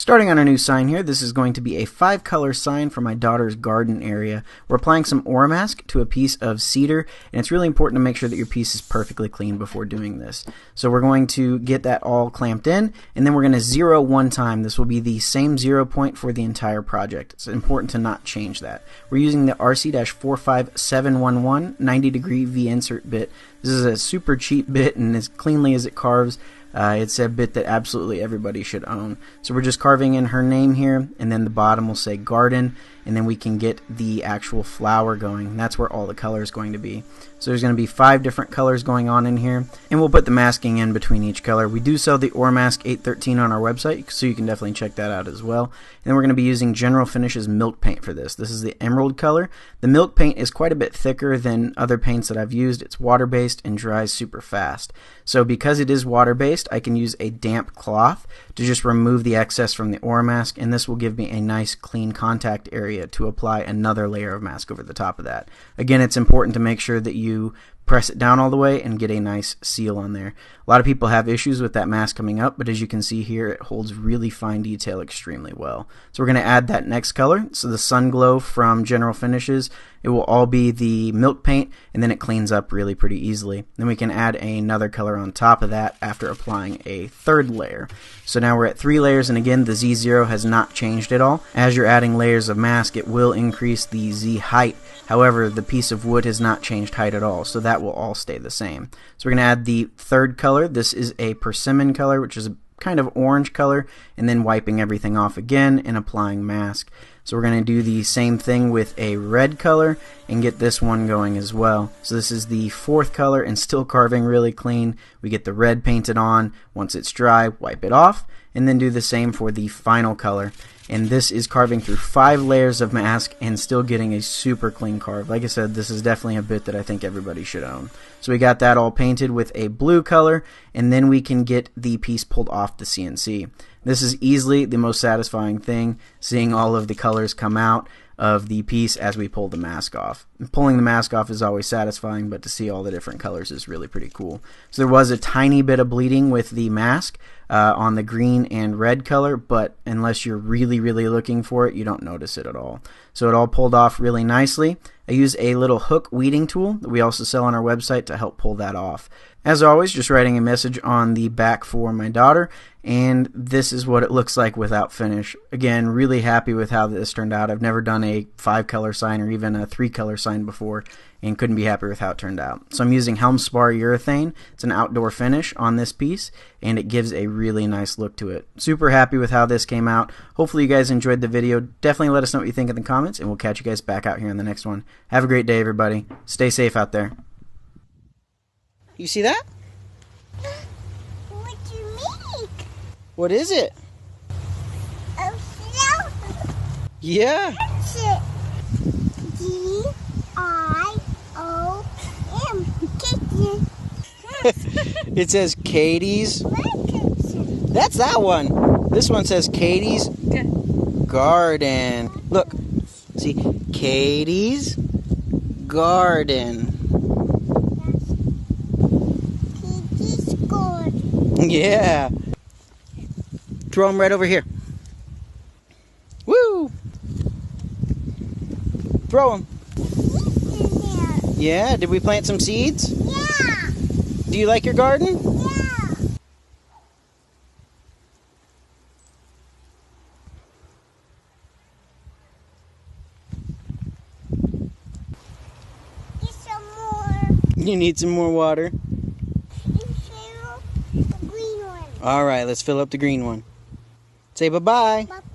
Starting on a new sign here, this is going to be a 5-color sign for my daughter's garden area. We're applying some Oramask to a piece of cedar, and it's really important to make sure that your piece is perfectly clean before doing this. So we're going to get that all clamped in, and then we're going to zero one time. This will be the same 0 point for the entire project. It's important to not change that. We're using the RC-45711 90-degree V-insert bit. This is a super cheap bit, and as cleanly as it carves, it's a bit that absolutely everybody should own. So we're just carving in her name here, and then the bottom will say garden, and then we can get the actual flower going. That's where all the color is going to be. So there's going to be 5 different colors going on in here, and we'll put the masking in between each color. We do sell the Oramask 813 on our website, so you can definitely check that out as well. And then we're going to be using General Finishes milk paint for this. This is the emerald color. The milk paint is quite a bit thicker than other paints that I've used. It's water-based and dries super fast. So because it is water-based, I can use a damp cloth to just remove the excess from the Oramask, and this will give me a nice clean contact area to apply another layer of mask over the top of that. Again, it's important to make sure that you press it down all the way and get a nice seal on there. A lot of people have issues with that mask coming up, but as you can see here, it holds really fine detail extremely well. So we're going to add that next color. So the Sun Glow from General Finishes, it will all be the milk paint, and then it cleans up really pretty easily. Then we can add another color on top of that after applying a 3rd layer. So now we're at 3 layers, and again, the Z0 has not changed at all. As you're adding layers of mask, it will increase the Z height. However, the piece of wood has not changed height at all, so that will all stay the same. So we're going to add the 3rd color. This is a persimmon color, which is a kind of orange color, and then wiping everything off again and applying mask. So we're going to do the same thing with a red color and get this one going as well. So this is the 4th color and still carving really clean. We get the red painted on. Once it's dry, wipe it off, and then do the same for the final color. And this is carving through 5 layers of mask and still getting a super clean carve. Like I said, this is definitely a bit that I think everybody should own. So we got that all painted with a blue color, and then we can get the piece pulled off the CNC. This is easily the most satisfying thing, seeing all of the colors come out of the piece as we pull the mask off. Pulling the mask off is always satisfying, but to see all the different colors is really pretty cool. So there was a tiny bit of bleeding with the mask on the green and red color, but unless you're really looking for it, you don't notice it at all. So it all pulled off really nicely. I use a little hook weeding tool that we also sell on our website to help pull that off. As always, just writing a message on the back for my daughter, and this is what it looks like without finish. Again, really happy with how this turned out. I've never done a 5-color sign or even a 3-color sign before, and couldn't be happier with how it turned out. So I'm using Helmspar urethane. It's an outdoor finish on this piece, and it gives a really nice look to it. Super happy with how this came out. Hopefully you guys enjoyed the video. Definitely let us know what you think in the comments, and we'll catch you guys back out here in the next one. Have a great day, everybody. Stay safe out there. You see that? What do you make? What is it? A flower. Yeah. What's it? G-I-O-M. Kitchen. It says Katie's. Kitchen. That's that one. This one says Katie's Garden. Look. See? Katie's Garden. Kitty's garden. Yeah. Throw them right over here. Woo! Throw them. Yeah, did we plant some seeds? Yeah. Do you like your garden? Yeah. Get some more. You need some more water. You fill the green one. All right, let's fill up the green one. Say bye-bye. Bye-bye.